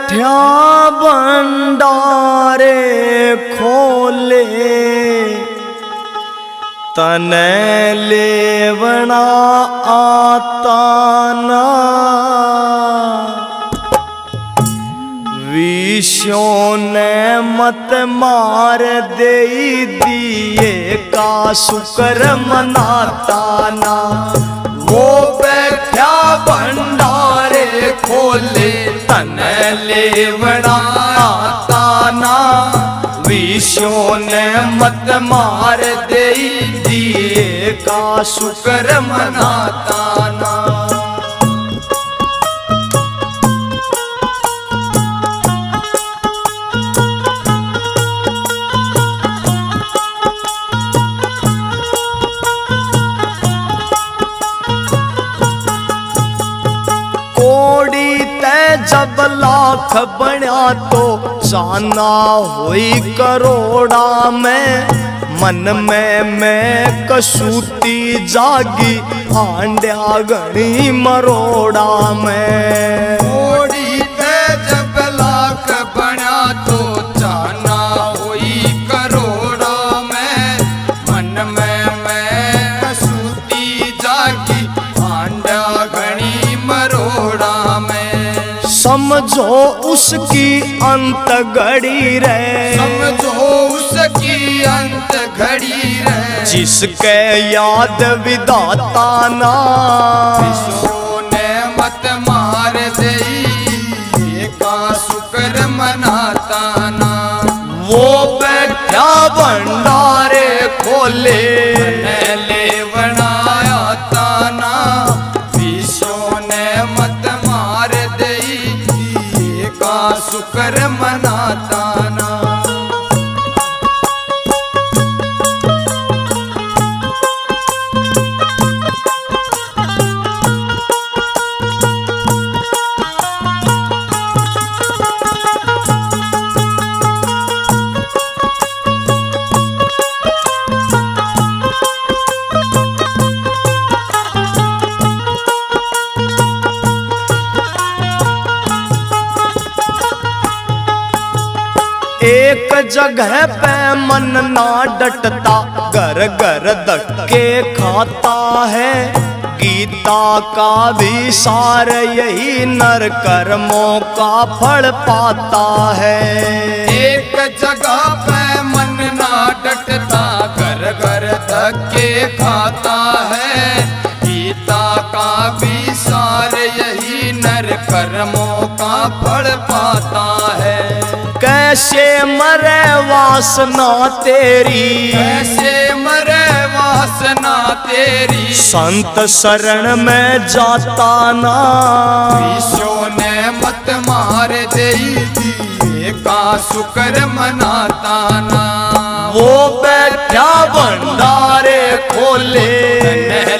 बैठा भंडारे खोले, तने लेवना आता ना। विष्णु ने मत मार दे दिए का शुक्र मनाता ना। वो बैठा भंडारे खोले, तने लेवना आता ना। विष्णु ने मत मार दे दिए का शुक्र मनाता ना। जब लाख बना तो जाना हुई करोड़ा में। मन में मैं कसूती जागी, आंड्या गणी मरोड़ा में। कोड़ी ते जब लाख बना तो जाना हुई करोड़ा में। मन में मैं कसूती जागी, आंड्या गणी मरोड़ा में। समझो उसकी अंत घड़ी रे, समझो उसकी अंत घड़ी रे। जिसके याद विधाता ना। विष्णु ने मत मार दे का शुक्र मनाता ना। वो बैठा भंडारे खोले, लेवना आता ना। विष्णु ने मत मार दे का शुक्र मनाता ना। एक जगह पे मन ना डटता, घर घर धक्के खाता है। गीता का भी सार यही, नर कर्मों का फल पाता है। एक जगह पे मन ना डटता, घर घर धक्के खाता है। गीता का भी सार यही, नर कर्मों का फल पाता है। कैसे मरे वासना तेरी, कैसे मरे वासना तेरी। संत शरण में जाता ना। विष्णु ने मत मार दे का शुक्र मनाता ना। वो बैठा भंडारे खोले,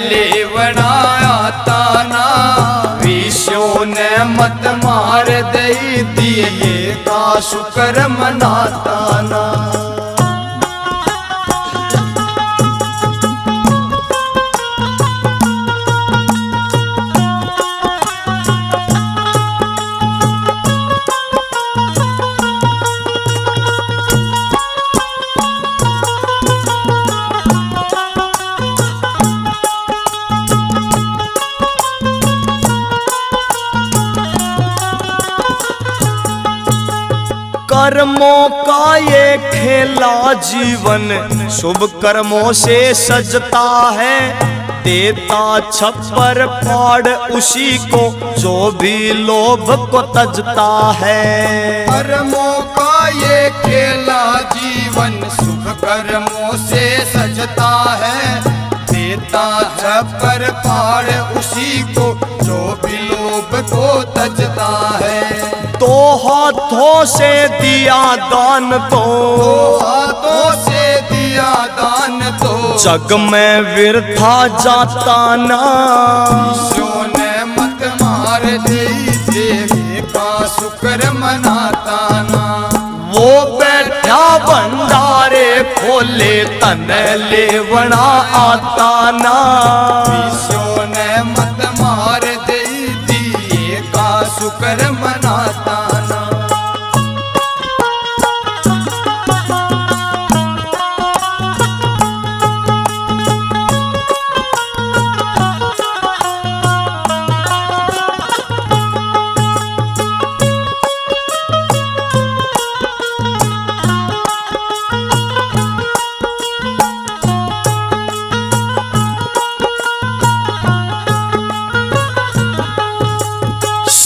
लेवना आता ना। विष्णु ने मत मार दे दिए का शुक्र मनाता ना। कर्मों का ये खेला जीवन, शुभ कर्मों से सजता है। देता छप्पर फाड़ उसी को, जो भी लोभ को तजता है। कर्मों का ये खेला जीवन, शुभ कर्मों से सजता है। देता छप्पर फाड़ उसी को, जो भी लोभ को तजता है। तो हाथों से दिया दान तो, हाथों से दिया दान तो। जग में व्यर्था जाता ना। विष्णु ने मत मार दे का शुक्र मनाता ना। वो बैठा भंडारे खोले, तने लेवना आता ना। विष्णु ने मत मार दे दिए का शुक्र मनाता ना।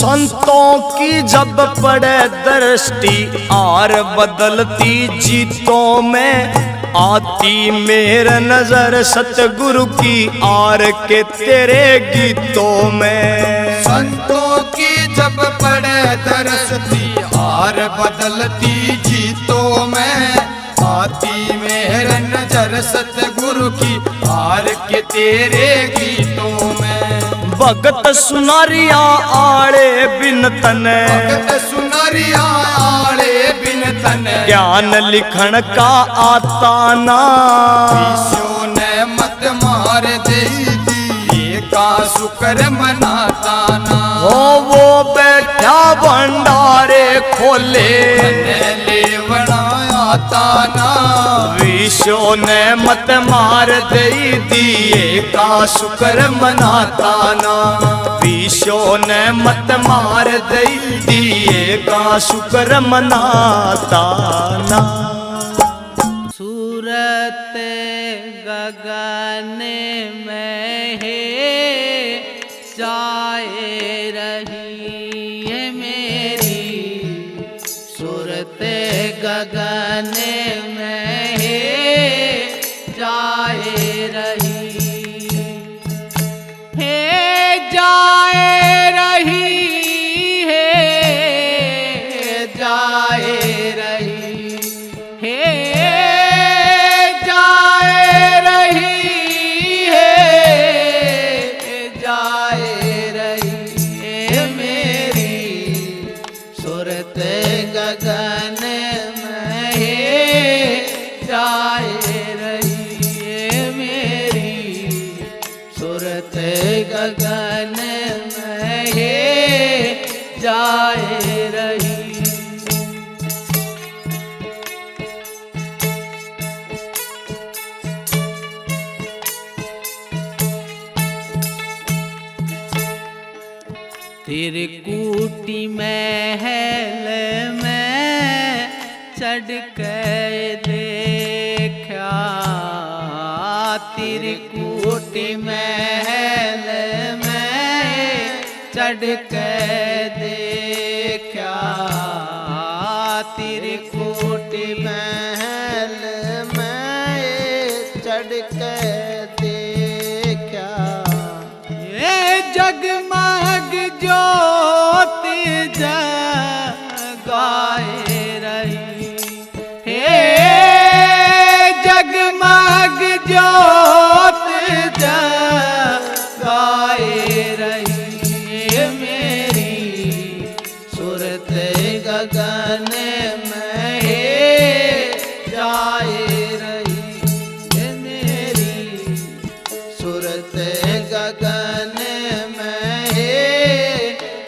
संतों की जब पड़े दृष्टि आर बदलती जीतों में, आती मेरे नजर सतगुरु की आर के तेरे गीतों में। संतों की जब पड़े दरसती आर बदलती जीतों में, आती मेरे नजर सतगुरु की आर के तेरे गीतों में। भगत सुनारिया आड़े बिन तने, भगत सुनारिया आड़े बिन तने, ज्ञान लिखण का आता ना। ईशो ने मत मार दे दी का शुक्र मनाता ना। हो वो बैठा भंडारे खोले, ले बनाता ना। विशो ने मत मार दे दिए का शुक्र मनाता ना। विशो ने मत मार दे दिए का शुक्र मनाता ना। सूरत गगन में है जाए रही है मेरी, सूरत गगन में है जाए रही है, जाए रही है, जाए रही है, जाए रही है, जाए रही है मेरी, सूरत गगन में है जाए रही है मेरी, सूरत गगन में है जाए रही। त्रिकुटी महल में चढ़ के देखा, त्रिकुटी महल में चढ़ के देखा, त्रिकुटी महल में चढ़ के देखा। ये जगमग ज्योति जगाए रही है, जगमग ज्योति जगाए रही है मेरी, सूरत गगन में है जाए रही है मेरी, सूरत गगन में है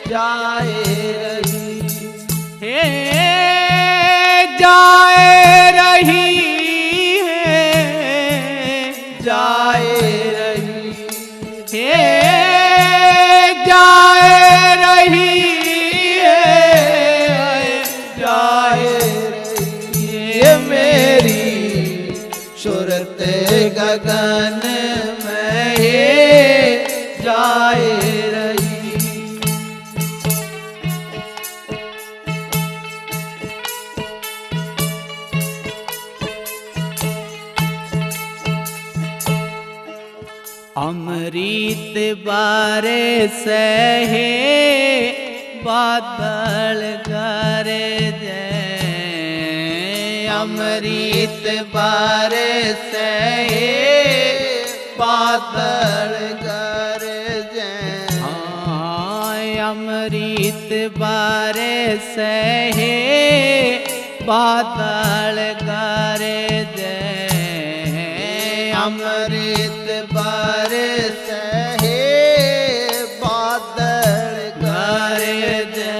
जाए रही है, जाए रही है, जाए रही है, जाए रही है, जाए रही है मेरी, सूरत गगन में है जाए रही। अमृत बारिश है बादल गरजे, अमृत बारिश है बादल गरजे, अमृत बारिश है बादल गरजे, अमृत बारिश है बादल गरजे।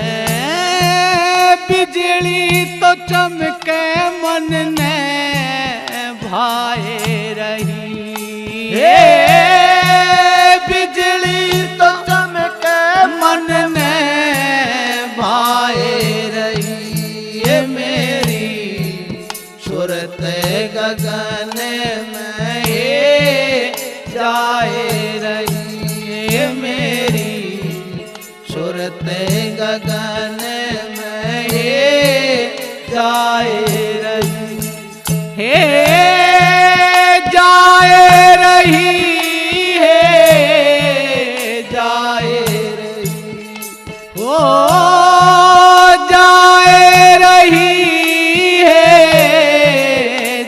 बिजली तो चमके मन ने भाए रही है, बिजली तो चमके मन ने भाए रही है मेरी, सूरत गगन में है जाए रही है मेरी, सूरत रही है, जाए रही, हो जाए रही है,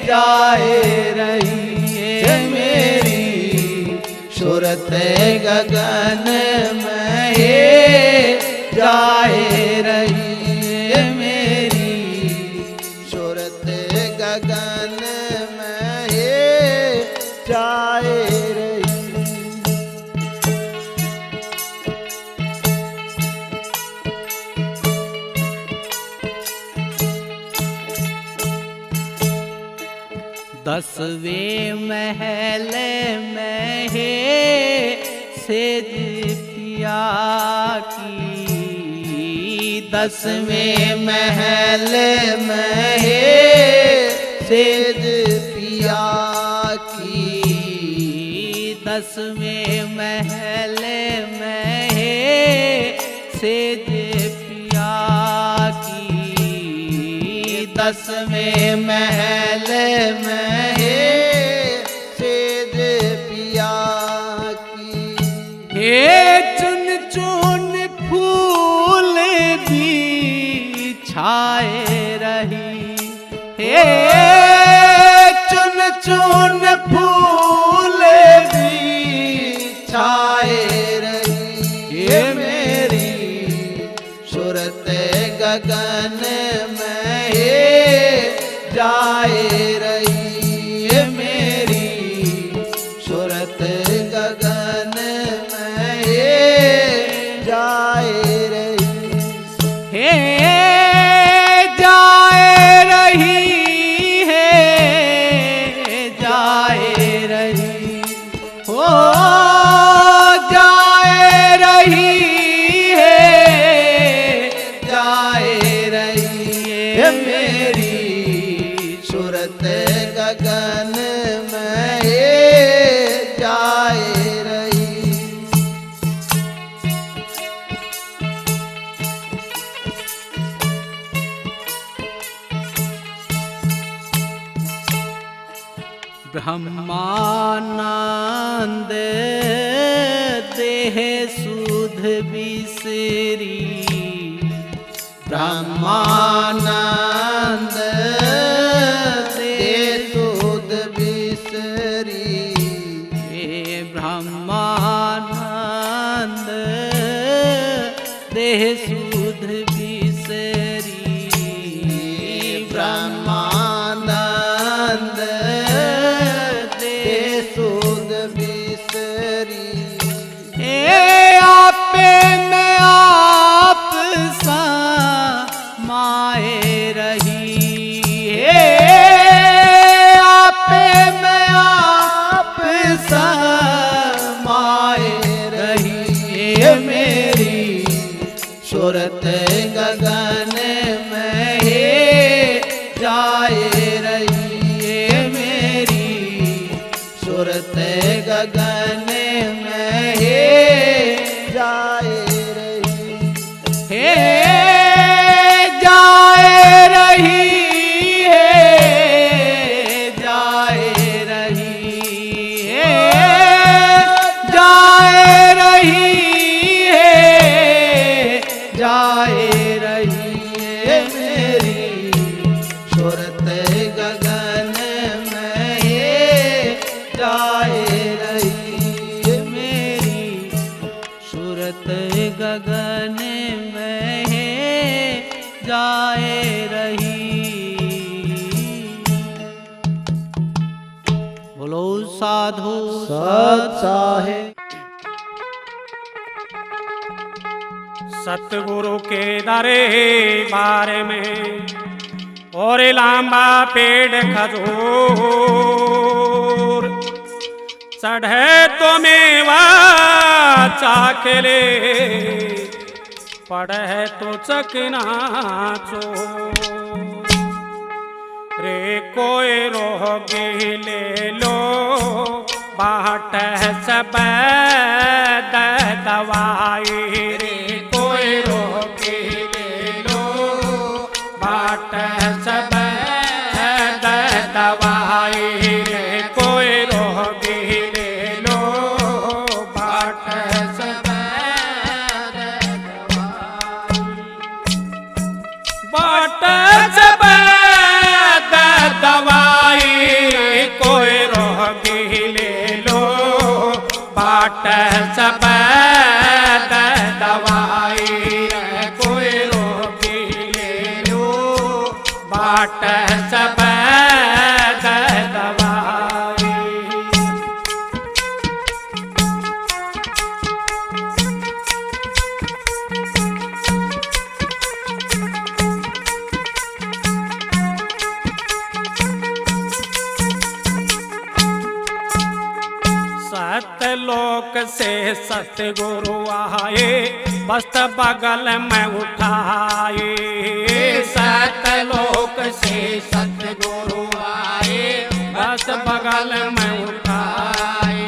जाए रही है मेरी सूरत गगन में, जाए रही है मेरी सूरत गगन में, जाए रही। दसवें महल में है सेज पिया की, दसवें महल में है सेज पिया की, दसवें महल में है सेज पिया की, दसवें महल में है सेज पिया की। हे चुन चुन फूल भी छाए रही, हे चुन चुन फूल भी छाए रही, ये मेरी सूरत गगन में, जाए रही है मेरी सूरत गगन में, जाए रही है, जाए रही है, जाए रही, हो जाए रही है, जाए रही है मेरी सूरत गगन में, जाए रही। ब्रह्मानंद देह सुध बिसरी, ब्रह्मानंद देह सुध बिसरी, हे ब्रह्मानंद देह सुध बिसरी, ब्रह्मानंद देह सुध बिसरी, हे आपे में आप सा माए रही, हे आपे में आप सा माए रही, हे मेरी सूरत गगन में, जाए रही है मेरी सूरत गगन में, जाए रही है, जाए रही है, जाए रही है, जाए रही है, जाए रही है मेरी सूरत गगन में, जाए रही है मेरी सूरत गगन में, जाए रही। बोलो साधु सत साहेब। सतगुरु के दरे बारे में और लांबा पेड़ खजूर, चढ़े तो मेवा चाखले, पढ़े तो चकनाचो, रे कोई रोगी ले लो बाट सब दवाई, रे कोई रोगी ले लो बाट सब दवाई, रे कोई रोगी ले बाट सफेद दवाई रे कोई रोगी ले लो बाट सफेद दवाई। सतलोक से सतगुरु आए बस्त बगल में उठाए। सतलोक से सतगुरु आए बस्त बगल में उठाए।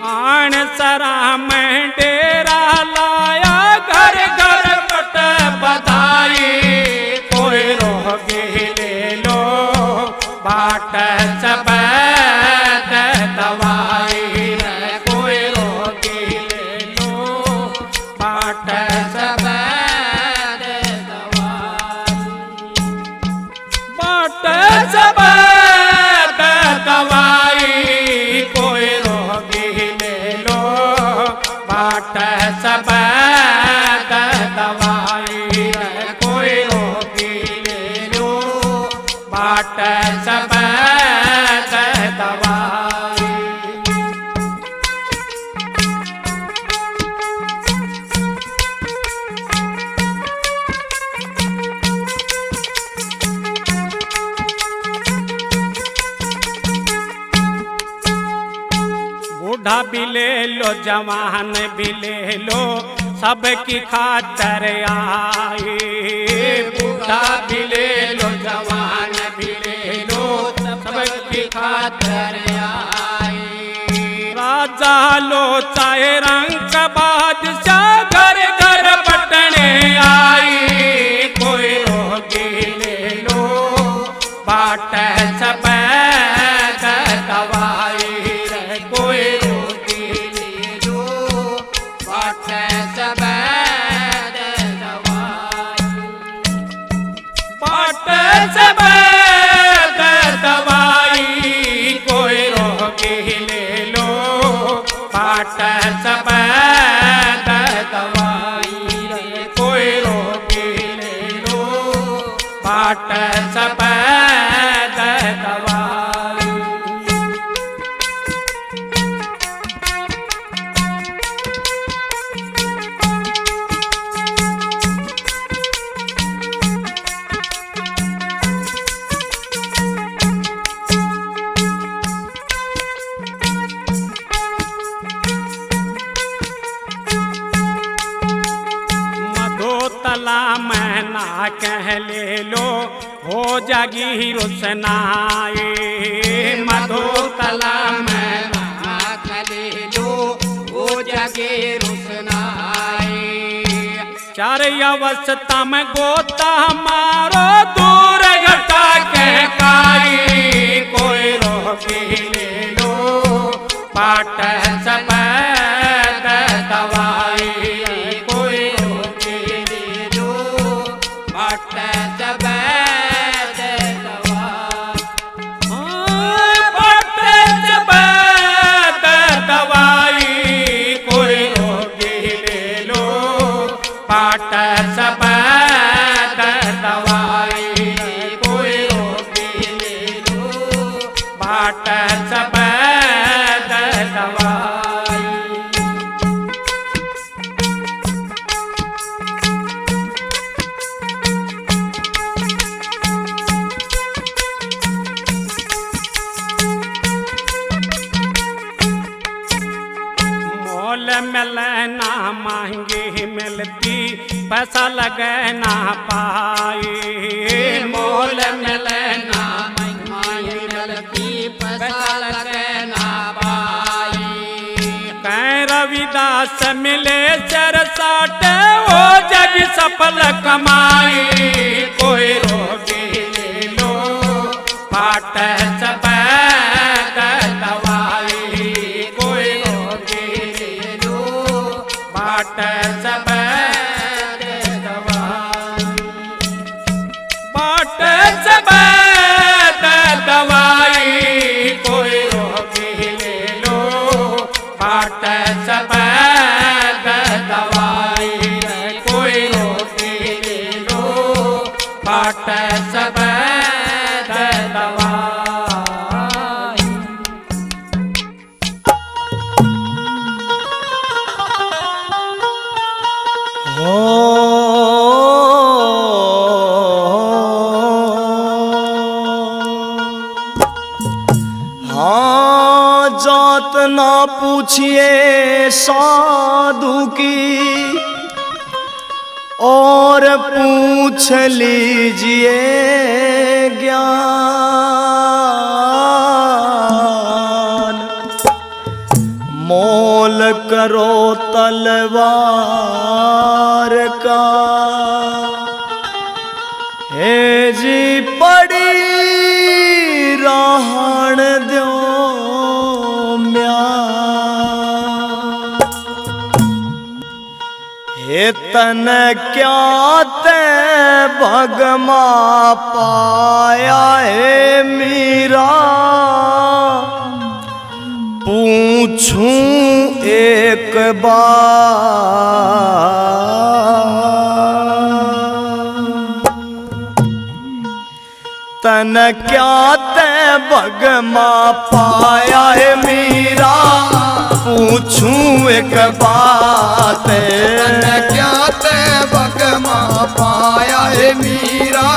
आन सरा में डेरा लाया घर घर पट बधाई कोई रोगी ले लो बाट सफेद दवाई रे कोई रोगी ले लो बाट सफेद दवाई। बाट सफेद दवाई कोई रोगी ले लो बाट सफेद दवाई रे कोई रोगी ले लो बाट सफेद दवाई। बूढ़ा भी ले लो जवान भी ले लो सबकी खातर आए। बूढ़ा भी ले लो जवान भी ले लो सबकी खातर आए। राजा लो चाहे रंग बादशाह घर घर बटने आई कोई रोगी ले लो बाट सफेद दवाई रे कोई रोगी ले लो बाट सफेद दवाई। बाट सफेद दवाई कोई रोगी ले लो बाट सफेद दवाई रे कोई रोगी ले लो बाट सफेद दवाई। मधोतला में ना कह ले लो हो जागी रोशनाई। मधोतला में ना कह ले लो हो जागी रोशनाई। चार अवस्था में गोता मारो दूर घटा के काई कोई रोगी ले लो बाट सफेद दवाई कोई रोगी ले लो बाट सफेद दवाई। बाट सफेद दवाई कोई रोगी ले लो बाट सफेद दवाई कोई रोगी ले लो बाट सफेद दवाई। मोल मिलना महंगी मिलती पैसा लगना पाए। मोल मिलना महंगी मिलती पैसा लगना पाए। कह रविदास मिले चरसाट हो जग सफल कमाई कोई रोगी ले लो बाट सफेद दवाई कोई रोगी ले लो बाट सफेद दवाई। बाट सफेद दवाई कोई रोगी ले लो फाट सफेद दवाई रे कोई रोटी ले लो फाट सफेद दवाई। हाँ जात ना पूछिए साधु की और पूछ लीजिए ज्ञान। मोल करो तलवार का हे जी पड़ी रहण दो हे तन क्या ते भगमा पाया है मीरा पूछूं एक बार। तन क्या ते भगमा पाया है मीरा पूछूं एक बात। क्या ते भगमा पाया है मीरा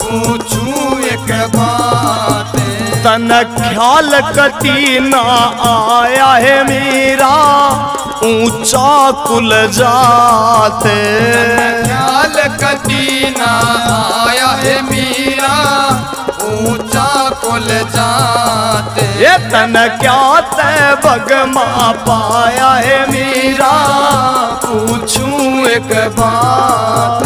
पूछूं एक बात। तन ख्याल कती ना आया है मीरा ऊंचा कुल जाते। ख्याल कती ना आया है मीरा ऊंचा कुल जाते। ये तन क्या ते भगमा पाया है मीरा पूछूं एक बात।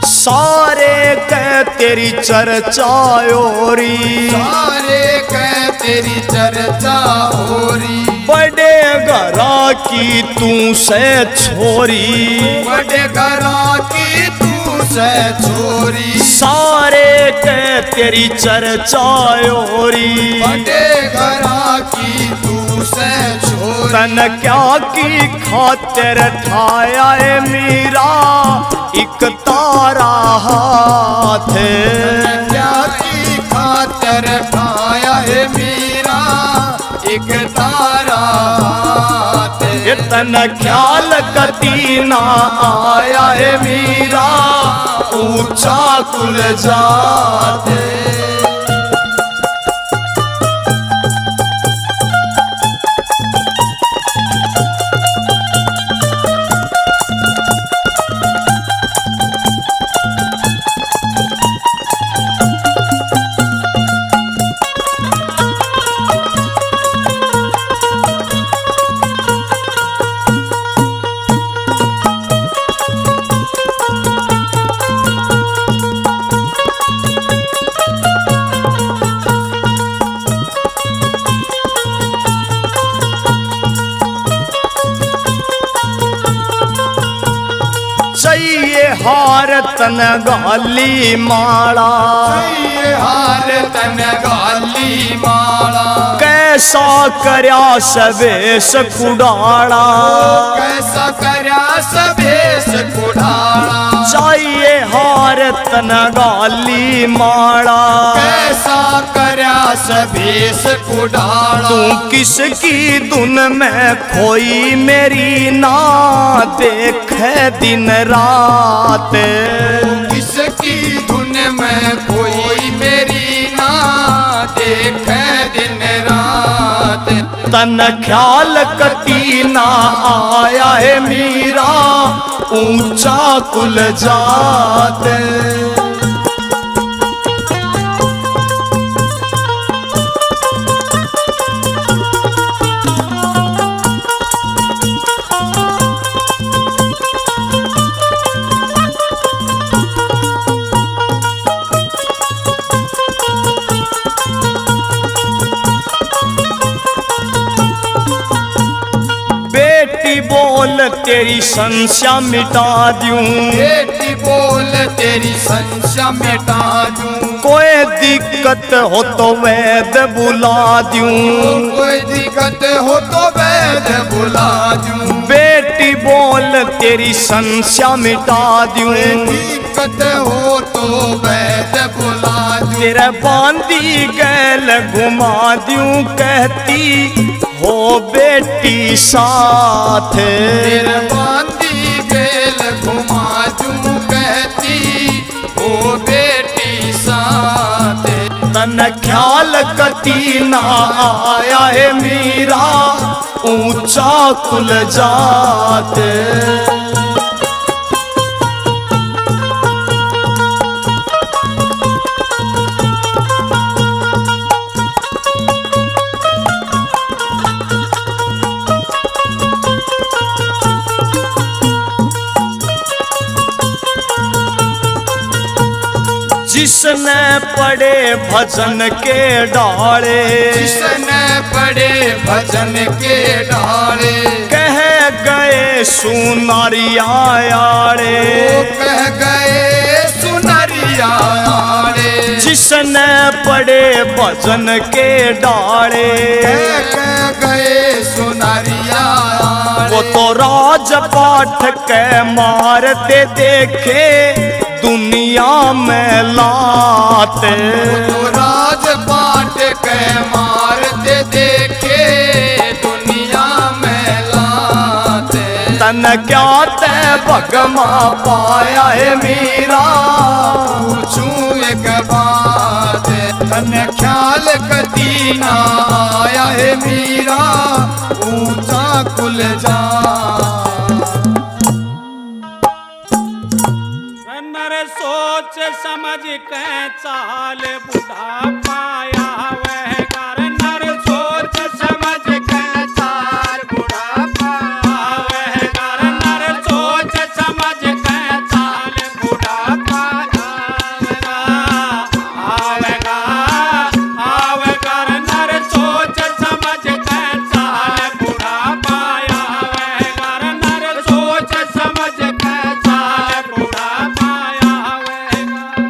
सारे कह तेरी चर्चा ओरी सारे कह तेरी चर्चा होरी। बड़े घरा की तू से छोरी बड़े घरा की तू से छोरी। सारे कह तेरी चर्चा ओरी बड़े घरा की तू से छोरी। तन क्या की खातिर ठाया है मीरा एक तारा हाथ। क्या की खातिर ठाया है मीरा एक तारा हाथ। इतना ख्याल कती ना आया है मीरा ऊंचा कुल जाते। चाहिए हार तन गाली माला ये हार तन गाली माला। कैसा करया सवेश कुडाला कैसा करया सवेश कुडाला। चाहिए हार तन गाली माला कैसा करया सवेश कुडाला। तू किसकी धुन में खोई मेरी ना देखे दिन रात। किसकी धुन में कोई मेरी ना देखे दिन रात। तन ख्याल कती ना आया है मीरा ऊंचा कुल जाते। तेरी संशय मिटा दूं, बेटी बोल तेरी संशय मिटा दूं, कोई दिक्कत हो तो वैद बुला दूं, कोई दिक्कत हो तो वैद बुला दूं, बेटी बोल तेरी संशय मिटा दूं, दिक्कत हो तो वैद बुला दूं, तेरे बांधी गैल घुमा दूं, कहती हो बेटी साथ, तेरे बांधी गेल घुमा दूं, कहती हो बेटी साथ, तन ख्याल कती ना आया है मीरा, ऊंचा कुल जात। जिसने पढ़े भजन के डाले, जिसने पढ़े भजन के डाले, कह गए सुनारिया यारे, कह गए सुनरिया रे, जिसने पढ़े भजन के डाले, कह गए सुनरिया वो तो राजपाठ के मारते देखे दुनिया में लाते, तो राजपाट के मारते देखे दुनिया में लाते, तन क्या ते भगमा पाया है मीरा, पूछूं एक बात, तन ख्याल कती ना आया है मीरा, ऊंचा कुल जा। नर सोच समझ के चाल बुढ़ा पाया वह कर, नर सोच समझ के चाल बुढ़ा पाया वह कर, नर सोच समझ के चाल बुढ़ा पाया आवेगा आवेगा, नर सोच समझ के चाल बुढ़ा पाया वह कर, नर सोच समझ के चाल बुढ़ा पाया वह कर।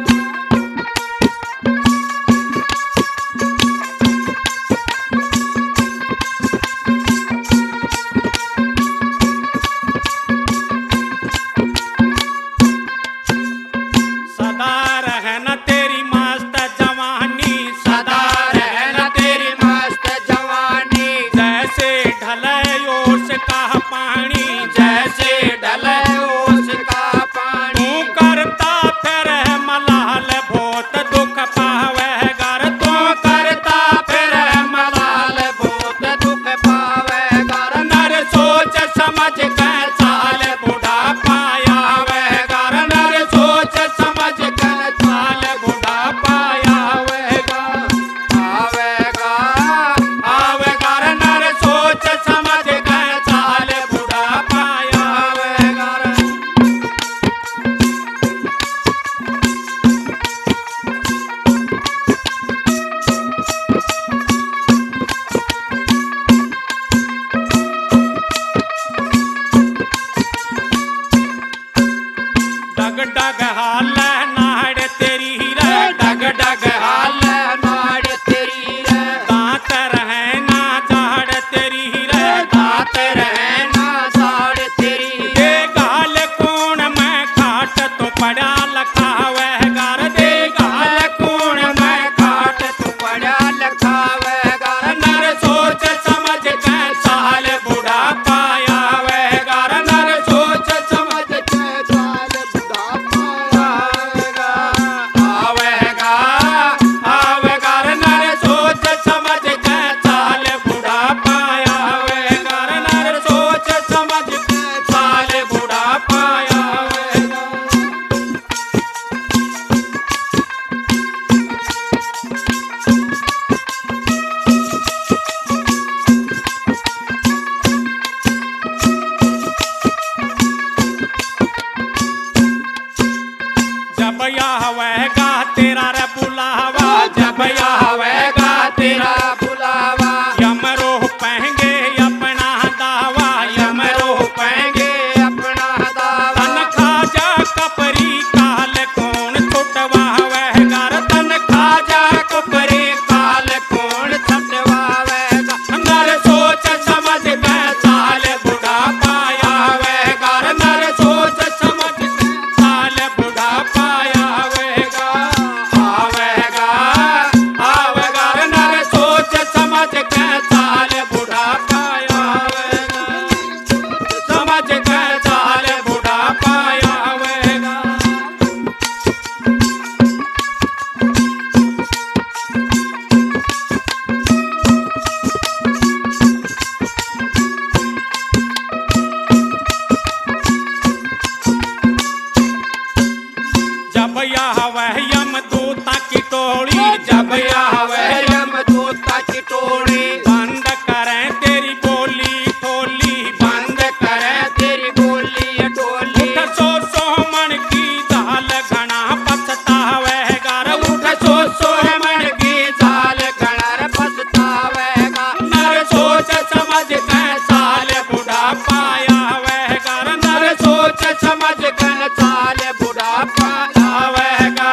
समझ के साल बुढ़ापा आवेगा नर सोच समझ के साल बुढ़ापा आवेगा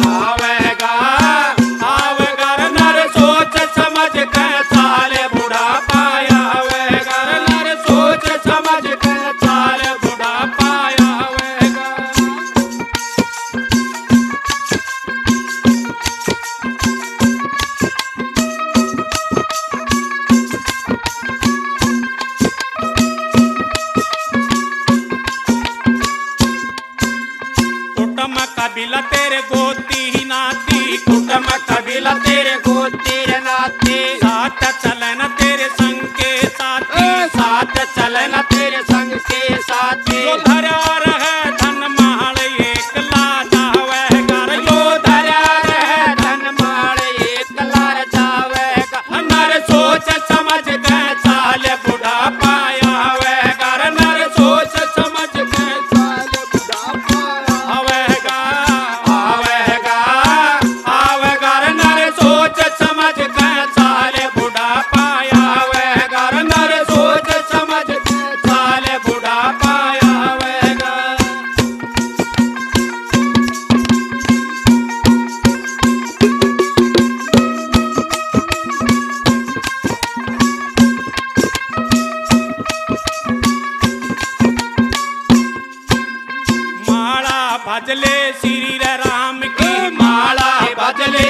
आवेगा आवेगा नर सोच समझ के साल बुढ़ापा आवेगा नर सोच समझ के साल बुढ़ापा आवेगा। कुटुम कबीला तेरे गोती नाती कुटुम कबीला तेरे गोती नाती साथ चलन तेरे संग के साथी साथ चलन तेरे संग के साथी जो धरा रहे धन माल एक लाजा वह यो धरा रहे धन माल एक लार जावेगा नर सोच समझ के साल बुढ़ापा आवेगा नर सोच समझ के साल बुढ़ापा आवेगा आवेगा आवेगा नर सोच समझ के साल बुढ़ापा आवेगा नर सोच समझ के साल बुढ़ापा आवेगा। माला भजले श्री राम की माला भजले